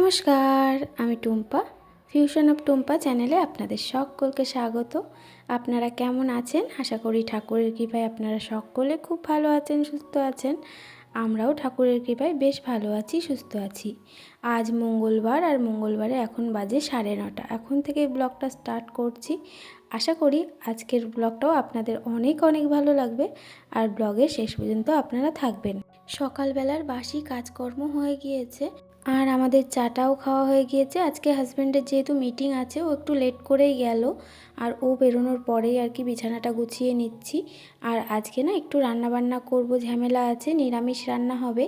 নমস্কার, আমি Tumpa. Fusion of Tumpa চ্যানেলে আপনাদের সকলকে স্বাগত। আপনারা কেমন আছেন? আশা করি ঠাকুরের কৃপায় আপনারা সকলে খুব ভালো আছেন, সুস্থ আছেন। আমরাও ঠাকুরের কৃপায় বেশ ভালো আছি, সুস্থ আছি। আজ মঙ্গলবার, আর মঙ্গলবারে এখন বাজে 9:30। এখন থেকে ব্লগটা স্টার্ট করছি। আশা করি আজকের ব্লগটাও আপনাদের অনেক অনেক ভালো লাগবে, আর ব্লগের শেষ পর্যন্ত আপনারা থাকবেন। সকালবেলার বাসি কাজকর্ম হয়ে গিয়েছে, আর আমাদের চাটাও খাওয়া হয়ে গিয়েছে। আজকে হাজব্যান্ডের যেহেতু মিটিং আছে, ও একটু লেট করেই গেল, আর ও বেরোনোর পরেই আর কি বিছানাটা গুছিয়ে নিচ্ছি। আর আজকে না একটু রান্নাবান্না করব, ঝামেলা আছে, নিরামিষ রান্না হবে।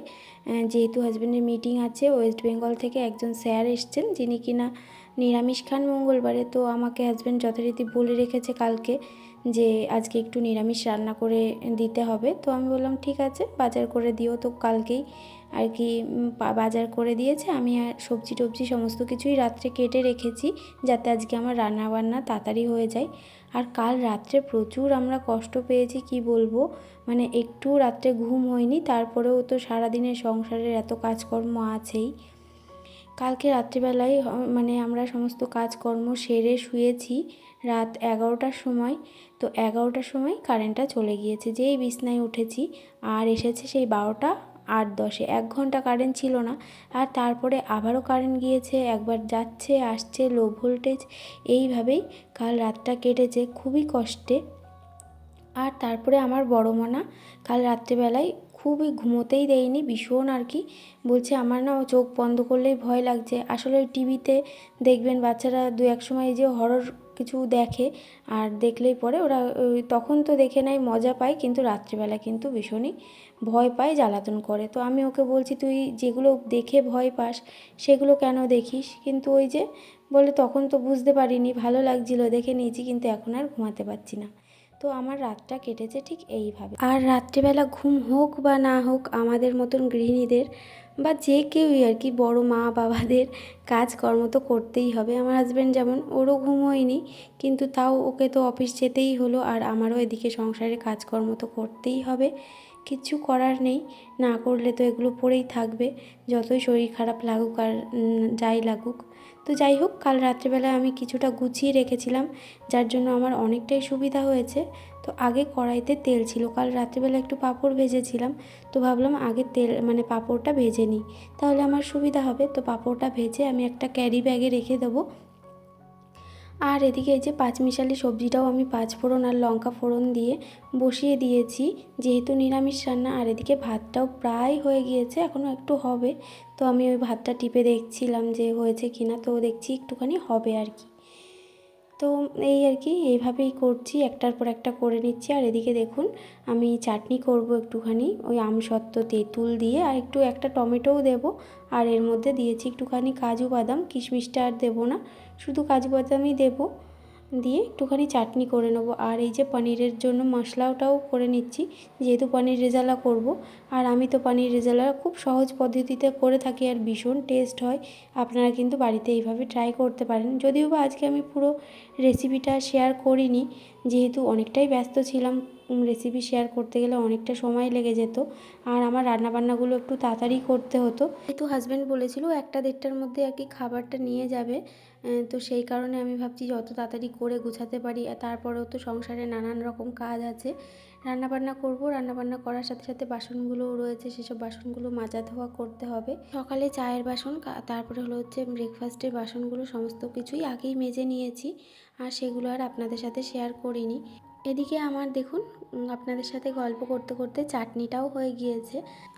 যেহেতু হাজব্যান্ডের মিটিং আছে, ওয়েস্ট বেঙ্গল থেকে একজন স্যার এসছেন যিনি কিনা নিরামিষ খান মঙ্গলবারে। তো আমাকে হাজব্যান্ড যথারীতি বলে রেখেছে কালকে যে আজকে একটু নিরামিষ রান্না করে দিতে হবে। তো আমি বললাম ঠিক আছে, বাজার করে দিও। তো কালকেই আর কি বাজার করে দিয়েছে। আমি আর সবজি টবজি সমস্ত কিছুই রাত্রে কেটে রেখেছি, যাতে আজকে আমার রান্নাবান্না তাড়াতাড়ি হয়ে যায়। আর কাল রাত্রে প্রচুর আমরা কষ্ট পেয়েছি, কি বলবো, মানে একটু রাত্রে ঘুম হয়নি। তারপরেও তো সারাদিনের সংসারের এত কাজকর্ম আছেই। কালকে রাত্রিবেলায় মানে আমরা সমস্ত কাজকর্ম সেরে শুয়েছি রাত 11টার সময়। তো 11টার সময় কারেন্টটা চলে গিয়েছে, যেই বিছনায় উঠেছি, আর এসেছে সেই 12:08 1 ঘন্টা কারেন্ট ছিল না। আর তারপরে আবারও কারেন্ট গিয়েছে, একবার যাচ্ছে আসছে, লো ভোল্টেজ, এইভাবেই কাল রাতটা কেটেছে খুবই কষ্টে। আর তারপরে আমার বড় মনা কাল রাত্রিবেলায় খুবই ঘুমোতেই দেয়নি, ভীষণ আর কি বলছে আমার না চোখ বন্ধ করলেই ভয় লাগছে। আসলে ওই টিভিতে দেখবেন বাচ্চারা দু এক সময় যে হরর কিছু দেখে, আর দেখলেই পরে ওরা তখন তো দেখে নেয়, মজা পায়, কিন্তু রাত্রিবেলা কিন্তু ভীষণই ভয় পায়, জ্বালাতন করে। তো আমি ওকে বলছি তুই যেগুলো দেখে ভয় পাস সেগুলো কেন দেখিস, কিন্তু ওই যে বলে তখন তো বুঝতে পারিনি, ভালো লাগছিল দেখে নিয়েছি, কিন্তু এখন আর ঘুমাতে পারছি না। তো আমার রাতটা কেটেছে ঠিক এইভাবে। আর রাত্রিবেলা ঘুম হোক বা না হোক, আমাদের মতন গৃহিণীদের বা যে কেউই আর কি বড় মা বাবাদের কাজকর্ম তো করতেই হবে। আমার হাজব্যান্ড যেমন, ওরও ঘুম হয়নি, কিন্তু তাও ওকে তো অফিস যেতেই হলো, আর আমারও এদিকে সংসারের কাজকর্ম তো করতেই হবে, কিছু করার নেই। না করলে তো এগুলো পড়েই থাকবে, যতই শরীর খারাপ লাগুক আর যাই লাগুক। তো যাই হোক, কাল রাত্রিবেলা আমি কিছুটা গুছিয়ে রেখেছিলাম, যার জন্য আমার অনেকটাই সুবিধা হয়েছে। তো আগে কড়াইতে তেল ছিল, কাল রাত্রিবেলা একটু পাঁপড় ভেজেছিলাম, তো ভাবলাম আগে তেল মানে পাঁপড়টা ভেজে নিই, তাহলে আমার সুবিধা হবে। তো পাঁপড়টা ভেজে আমি একটা ক্যারি ব্যাগে রেখে দেবো। আর এদিকে এই যে পাঁচমিশালি সবজিটাও আমি 5 ফোড়ন আর লঙ্কা ফোড়ন দিয়ে বসিয়ে দিয়েছি, যেহেতু নিরামিষ রান্না। আর এদিকে ভাতটাও প্রায় হয়ে গিয়েছে, এখনও একটু হবে। তো আমি ওই ভাতটা টিপে দেখছিলাম যে হয়েছে কিনা, তো দেখছি একটুখানি হবে আর কি। তো এই আর কি, এইভাবেই করছি, একটার পর একটা করে নিচ্ছি। আর এদিকে দেখুন, আমি চাটনি করব একটুখানি ওই আমসত্ত্ব তেঁতুল দিয়ে, আর একটু একটা টমেটোও দেব। আর এর মধ্যে দিয়েছি একটুখানি কাজু বাদাম, কিশমিশটা আর দেবো না, শুধু কাজু বাদামই দেবো, দিয়ে একটুখানি চাটনি করে নেবো। আর এই যে পনিরের জন্য মশলাটাও করে নিচ্ছি, যেহেতু পনির রেজালা করব। আর আমি তো পনির রেজালা খুব সহজ পদ্ধতিতে করে থাকি, আর ভীষণ টেস্ট হয়। আপনারা কিন্তু বাড়িতে এইভাবে ট্রাই করতে পারেন। যদিও বা আজকে আমি পুরো রেসিপিটা শেয়ার করিনি, যেহেতু অনেকটাই ব্যস্ত ছিলাম, রেসিপি শেয়ার করতে গেলে অনেকটা সময় লেগে যেত, আর আমার রান্নাবান্নাগুলো একটু তাড়াতাড়ি করতে হতো। যেহেতু হাজব্যান্ড বলেছিল 1টা-1.5টার মধ্যে আর কি খাবারটা নিয়ে যাবে, তো সেই কারণে আমি ভাবছি যত তাড়াতাড়ি করে গুছাতে পারি। আর তারপরেও তো সংসারে নানান রকম কাজ আছে, রান্নাবান্না করব, রান্নাবান্না করার সাথে সাথে বাসনগুলোও রয়েছে, সেসব বাসনগুলো মাজা ধোয়া করতে হবে। সকালে চায়ের বাসন, তারপরে হলো হচ্ছে ব্রেকফাস্টের বাসনগুলো সমস্ত কিছুই আগেই মেজে নিয়েছি, আর সেগুলো আর আপনাদের সাথে শেয়ার করিনি। এদিকে আমার দেখুন, আপনাদের সাথে গল্প করতে করতে চাটনিটাও হয়ে গিয়েছে।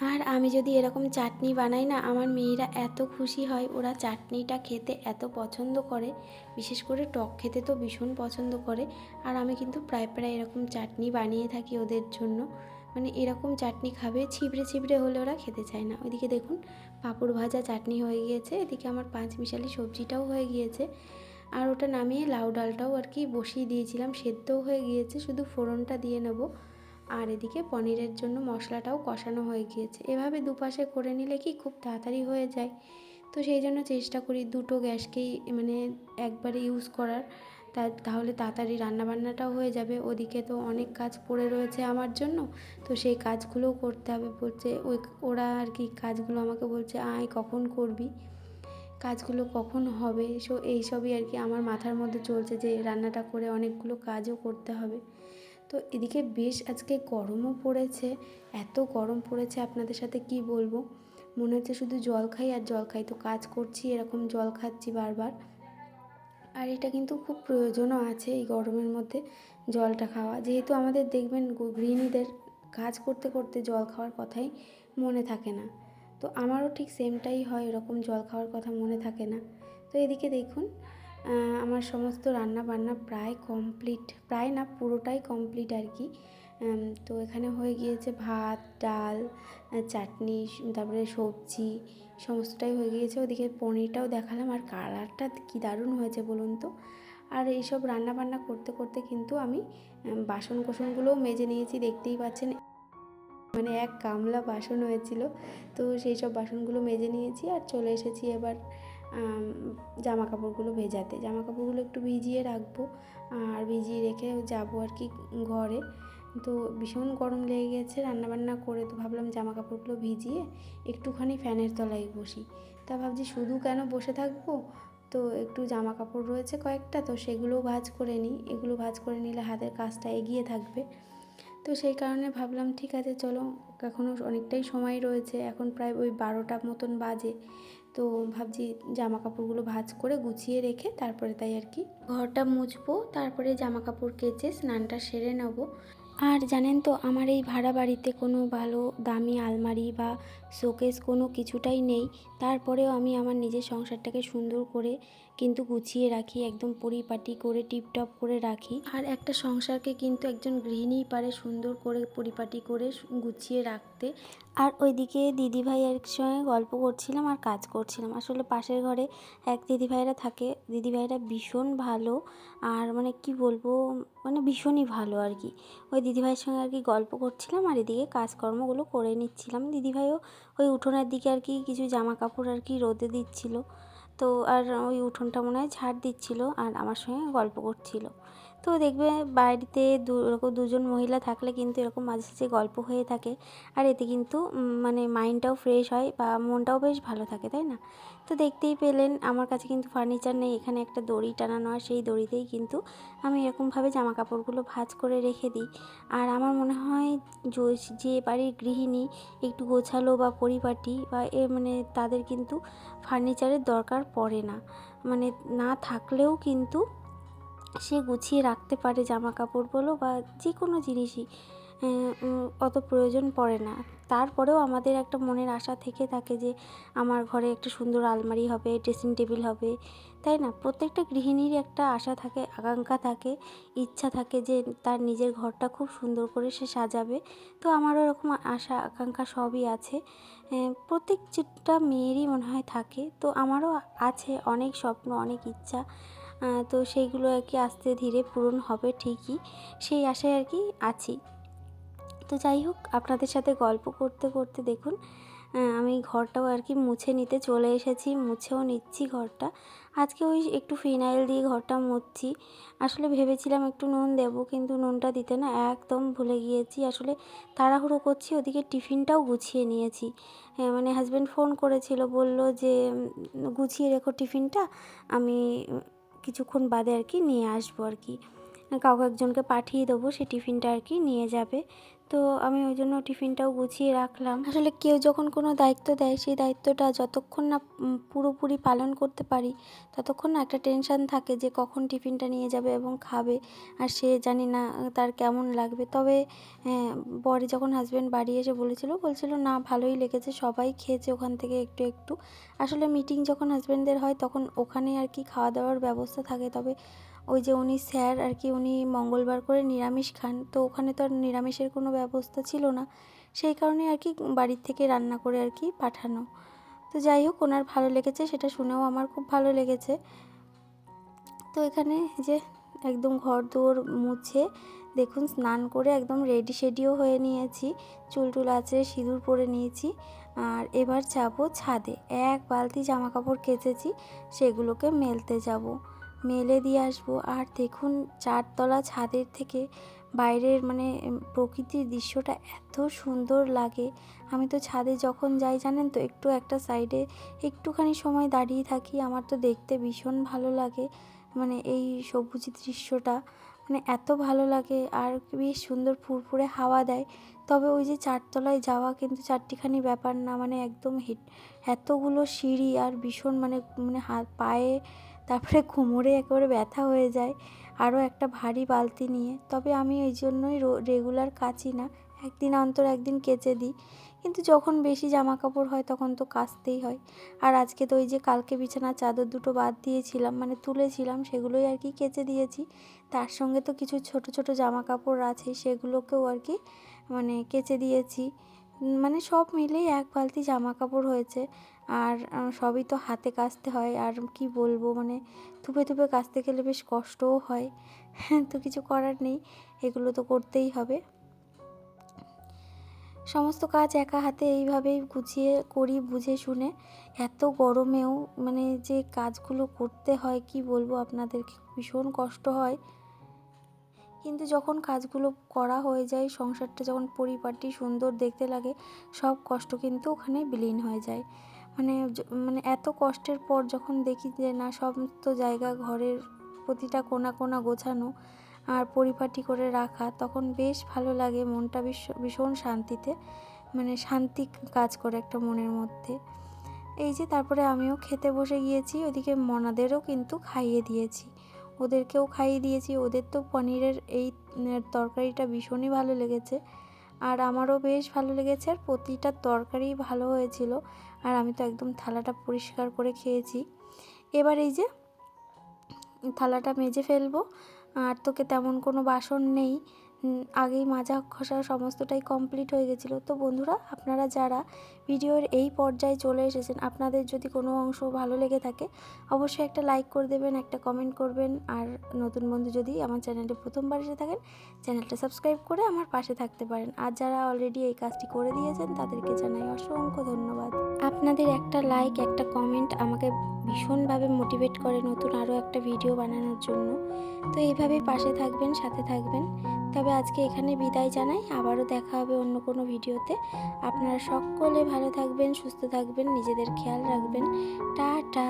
আর আমি যদি এরকম চাটনি বানাই না, আমার মেয়েরা এত খুশি হয়, ওরা চাটনিটা খেতে এত পছন্দ করে, বিশেষ করে টক খেতে তো ভীষণ পছন্দ করে। আর আমি কিন্তু প্রায় প্রায় এরকম চাটনি বানিয়ে থাকি ওদের জন্য, মানে এরকম চাটনি খাবে, ছিবড়ে ছিবড়ে হলে ওরা খেতে চায় না। ওইদিকে দেখুন, পাঁপড় ভাজা চাটনি হয়ে গিয়েছে, এদিকে আমার পাঁচমিশালি সবজিটাও হয়ে গিয়েছে। আর ওটা নামিয়ে লাউ ডালটাও আর কি বসিয়ে দিয়েছিলাম, সেদ্ধও হয়ে গিয়েছে, শুধু ফোড়নটা দিয়ে নেব। আর এদিকে পনিরের জন্য মশলাটাও কষানো হয়ে গিয়েছে। এভাবে দুপাশে করে নিলে কি খুব তাড়াতাড়ি হয়ে যায়। তো সেই জন্য চেষ্টা করি দুটো গ্যাসকেই মানে একবারে ইউজ করার, তাহলে তাড়াতাড়ি রান্নাবান্নাটাও হয়ে যাবে। ওদিকে তো অনেক কাজ পড়ে রয়েছে আমার জন্য, তো সেই কাজগুলোও করতে হবে। বলছে ওরা আর কি কাজগুলো আমাকে বলছে আয় কখন করবি। কাজগুলো কখন হবে, এইসবই আর কি আমার মাথার মধ্যে চলছে, যে রান্নাটা করে অনেকগুলো কাজও করতে হবে। তো এদিকে বেশ আজকে গরমও পড়েছে, এত গরম পড়েছে আপনাদের সাথে কি বলবো, মনে হচ্ছে শুধু জল খাই আর জল খাই। তো কাজ করছি এরকম জল খাচ্ছি বারবার, আর এটা কিন্তু খুব প্রয়োজনও আছে এই গরমের মধ্যে জলটা খাওয়া, যেহেতু আমাদের দেখবেন গৃহিণীদের কাজ করতে করতে জল খাওয়ার কথাই মনে থাকে না। তো আমারও ঠিক সেমটাই হয়, এরকম জল খাওয়ার কথা মনে থাকে না। তো এদিকে দেখুন আমার সমস্ত রান্না বান্না প্রায় কমপ্লিট, প্রায় না পুরোটাই কমপ্লিট আর কি। তো এখানে হয়ে গিয়েছে ভাত, ডাল, চাটনি, তারপরে সবজি সমস্তটাই হয়ে গিয়েছে। ওদিকে পনিরটাও দেখালাম, আর কালারটা কি দারুণ হয়েছে বলুন তো। আর এইসব রান্না বান্না করতে করতে কিন্তু আমি বাসন কোসনগুলোও মেজে নিয়েছি, দেখতেই পাচ্ছেন মানে এক গামলা বাসন হয়েছিল। তো সেই সব বাসনগুলো মেজে নিয়েছি আর চলে এসেছি এবার জামা কাপড়গুলো ভেজাতে। জামা কাপড়গুলো একটু ভিজিয়ে রাখবো, আর ভিজিয়ে রেখে যাবো আর কি ঘরে। তো ভীষণ গরম লেগে গেছে রান্নাবান্না করে, তো ভাবলাম জামা কাপড়গুলো ভিজিয়ে একটুখানি ফ্যানের তলায় বসি। তা ভাবছি শুধু কেন বসে থাকবো, তো একটু জামা কাপড় রয়েছে কয়েকটা, তো সেগুলোও ভাঁজ করে নিই। এগুলো ভাঁজ করে নিলে হাতের কাজটা এগিয়ে থাকবে। তো সেই কারণে ভাবলাম ঠিক আছে চলো, এখনও অনেকটাই সময় রয়েছে, এখন প্রায় ওই 12টা মতন বাজে। তো ভাবছি জামা কাপড়গুলো ভাঁজ করে গুছিয়ে রেখে তারপরে তাই আর কি ঘরটা মুছবো, তারপরে জামা কাপড় কেচে স্নানটা সেরে নেব। আর জানেন তো আমার এই ভাড়া বাড়িতে কোনো ভালো দামি আলমারি বা শোকেস কোনো কিছুটাই নেই, তারপরেও আমি আমার নিজের সংসারটাকে সুন্দর করে কিন্তু গুছিয়ে রাখি, একদম পরিপাটি করে টিপটপ করে রাখি। আর একটা সংসারকে কিন্তু একজন গৃহিণীই পারে সুন্দর করে পরিপাটি করে গুছিয়ে রাখতে। আর ওইদিকে দিদিভাই এর সঙ্গে গল্প করছিলাম আর কাজ করছিলাম। আসলে পাশের ঘরে এক দিদিভাইরা থাকে, দিদিভাইরা ভীষণ ভালো, আর মানে কি বলবো, মানে ভীষণই ভালো আর কি। ওই দিদিভাইয়ের সঙ্গে আর কি গল্প করছিলাম আর এদিকে কাজকর্মগুলো করে নিচ্ছিলাম। দিদিভাইও ওই উঠোনের দিকে আর কি কিছু জামা কাপড় আর কি রোদে দিচ্ছিল, তো আর ওই উঠোনটা মনে হয় ঝাড় দিচ্ছিল আর আমার সঙ্গে গল্প করছিল। তো দেখবে বাড়িতে এরকম দুজন মহিলা থাকলে কিন্তু এরকম মাঝে সাঝে গল্প হয়ে থাকে, আর এতে কিন্তু মানে মাইন্ডটাও ফ্রেশ হয় বা মনটাও বেশ ভালো থাকে, তাই না? তো দেখতেই পেলেন আমার কাছে কিন্তু ফার্নিচার নেই, এখানে একটা দড়ি টানানো, আর সেই দড়িতেই কিন্তু আমি এরকমভাবে জামা কাপড়গুলো ভাঁজ করে রেখে দিই। আর আমার মনে হয় যে বাড়ির গৃহিণী একটু গোছালো বা পরিপাটি বা মানে তাদের কিন্তু ফার্নিচারের দরকার পড়ে না, মানে না থাকলেও কিন্তু সে গুছিয়ে রাখতে পারে জামা কাপড় বলো বা যে কোনো জিনিসই, অত প্রয়োজন পড়ে না। তারপরেও আমাদের একটা মনের আশা থেকে থাকে যে আমার ঘরে একটা সুন্দর আলমারি হবে, ড্রেসিং টেবিল হবে, তাই না? প্রত্যেকটা গৃহিণীর একটা আশা থাকে, আকাঙ্ক্ষা থাকে, ইচ্ছা থাকে যে তার নিজের ঘরটা খুব সুন্দর করে সে সাজাবে। তো আমারও এরকম আশা আকাঙ্ক্ষা সবই আছে, প্রত্যেকটা মেয়েরই মনে হয় থাকে। তো আমারও আছে অনেক স্বপ্ন, অনেক ইচ্ছা, তো সেইগুলো আর কি আস্তে ধীরে পূরণ হবে ঠিকই, সেই আশায় আর কি আছি। তো যাই হোক, আপনাদের সাথে গল্প করতে করতে দেখুন আমি ঘরটাও আর কি মুছে নিতে চলে এসেছি, মুছেও নিচ্ছি ঘরটা। আজকে ওই একটু ফিনাইল দিয়ে ঘরটা মুছছি। আসলে ভেবেছিলাম একটু নুন দেবো, কিন্তু নুনটা দিতে না একদম ভুলে গিয়েছি। আসলে তাড়াহুড়ো করছি, ওদিকে টিফিনটাও গুছিয়ে নিয়েছি। মানে হাজব্যান্ড ফোন করেছিল, বলল যে গুছিয়ে রেখো টিফিনটা, আমি কিছুক্ষণ বাদে আর কি নিয়ে আসবো আর কি, কাউকে একজনকে পাঠিয়ে দেবো, সে টিফিনটা আর কি নিয়ে যাবে। তো আমি ওই জন্য টিফিনটাও গুছিয়ে রাখলাম। আসলে কেউ যখন কোনো দায়িত্ব দেয়, সেই দায়িত্বটা যতক্ষণ না পুরোপুরি পালন করতে পারি, ততক্ষণ না একটা টেনশান থাকে যে কখন টিফিনটা নিয়ে যাবে এবং খাবে, আর সে জানি না তার কেমন লাগবে। তবে পরে যখন হাজব্যান্ড বাড়ি এসে বলছিল না ভালোই লেগেছে, সবাই খেয়েছে ওখান থেকে একটু একটু। আসলে মিটিং যখন হাজব্যান্ডদের হয় তখন ওখানে আর কি খাওয়া দাওয়ার ব্যবস্থা থাকে, তবে ওই যে উনি স্যার আর কি, উনি মঙ্গলবার করে নিরামিষ খান, তো ওখানে তো আর নিরামিষের কোনো ব্যবস্থা ছিল না, সেই কারণে আর কি বাড়ির থেকে রান্না করে আর কি পাঠানো। তো যাই হোক, ওনার ভালো লেগেছে সেটা শুনেও আমার খুব ভালো লেগেছে। তো এখানে যে একদম ঘর দোর মুছে দেখুন স্নান করে একদম রেডি শেডিও হয়ে নিয়েছি, চুল টুল আঁচড়ে সিঁদুর পরে নিয়েছি। আর এবার যাব ছাদে, এক বালতি জামা কাপড় কেচেছি, সেগুলোকে মেলতে যাব, মেলে দিয়ে আসবো। আর দেখুন 4তলা ছাদের থেকে বাইরের মানে প্রকৃতির দৃশ্যটা এত সুন্দর লাগে। আমি তো ছাদে যখন যাই জানেন তো, একটু একটা সাইডে একটুখানি সময় দাঁড়িয়ে থাকি, আমার তো দেখতে ভীষণ ভালো লাগে। মানে এই সবুজ দৃশ্যটা মানে এত ভালো লাগে, আর বেশ সুন্দর ফুরফুরে হাওয়া দেয়। তবে ওই যে চারতলায় যাওয়া কিন্তু চারটিখানি ব্যাপার না, মানে একদম এতগুলো সিঁড়ি, আর ভীষণ মানে মানে হাত পায়ে তারপরে কোমরে একেবারে ব্যথা হয়ে যায়, আরও একটা ভারী বালতি নিয়ে। তবে আমি ওই জন্যই রেগুলার কাচি না, একদিন অন্তর একদিন কেচে দিই। কিন্তু যখন বেশি জামা কাপড় হয় তখন তো কাচতেই হয়। আর আজকে তো ওই যে কালকে বিছানার চাদর দুটো বাদ দিয়েছিলাম, মানে তুলেছিলাম, সেগুলোই আর কি কেচে দিয়েছি। তার সঙ্গে তো কিছু ছোট ছোট জামা কাপড় আছে, সেগুলোকেও আর কি মানে কেচে দিয়েছি। মানে সব মিলেই এক বালতি জামা কাপড় হয়েছে। আর সবই তো হাতে কাচতে হয়, আর কি বলবো, মানে থুপে থুপে কাচতে গেলে বেশ কষ্টও হয়। তো কিছু করার নেই, এগুলো তো করতেই হবে। সমস্ত কাজ একা হাতে এইভাবেই গুছিয়ে করি, বুঝে শুনে। এত গরমেও মানে যে কাজগুলো করতে হয় কি বলবো আপনাদেরকে, ভীষণ কষ্ট হয়। কিন্তু যখন কাজগুলো করা হয়ে যায়, সংসারটা যখন পরিপাটি সুন্দর দেখতে লাগে, সব কষ্ট কিন্তু ওখানে বিলীন হয়ে যায়। মানে মানে এত কষ্টের পর যখন দেখি যে না, সমস্ত জায়গা ঘরের প্রতিটা কোণা কোণা গোছানো আর পরিপাটি করে রাখা, তখন বেশ ভালো লাগে, মনটা ভীষণ শান্তিতে মানে শান্তি কাজ করে একটা মনের মধ্যে। এই যে তারপরে আমিও খেতে বসে গিয়েছি, ওদিকে মনাদেরও কিন্তু খাইয়ে দিয়েছি, ওদেরকেও খাইয়ে দিয়েছি। ওদের তো পনিরের এই তরকারিটা ভীষণই ভালো লেগেছে, আর আমারও বেশ ভালো লেগেছে, আর প্রতিটা তরকারি ভালো হয়েছিল। আর আমি তো একদম থালাটা পরিষ্কার করে খেয়েছি। এবার এই যে থালাটা মেজে ফেলবো, আর তোকে তেমন কোনো বাসন নেই, আগেই মাজা ঘষা সমস্তটাই কমপ্লিট হয়ে গেছিলো। তো বন্ধুরা, আপনারা যারা ভিডিওর এই পর্যায়ে চলে এসেছেন, আপনাদের যদি কোনো অংশ ভালো লেগে থাকে অবশ্যই একটা লাইক করে দেবেন, একটা কমেন্ট করবেন। আর নতুন বন্ধু যদি আমার চ্যানেলে প্রথমবার এসে থাকেন, চ্যানেলটা সাবস্ক্রাইব করে আমার পাশে থাকতে পারেন। আর যারা অলরেডি এই কাজটি করে দিয়েছেন তাদেরকে জানাই অসংখ্য ধন্যবাদ। আপনাদের একটা লাইক, একটা কমেন্ট আমাকে ভীষণভাবে মোটিভেট করে নতুন আরও একটা ভিডিও বানানোর জন্য। তো এইভাবেই পাশে থাকবেন, সাথে থাকবেন। তবে আজকে এখানে বিদায় জানাই, আবারও দেখা হবে অন্য কোনো ভিডিওতে। আপনারা সকলে ভালো থাকবেন, সুস্থ থাকবেন, নিজেদের খেয়াল রাখবেন। টাটা।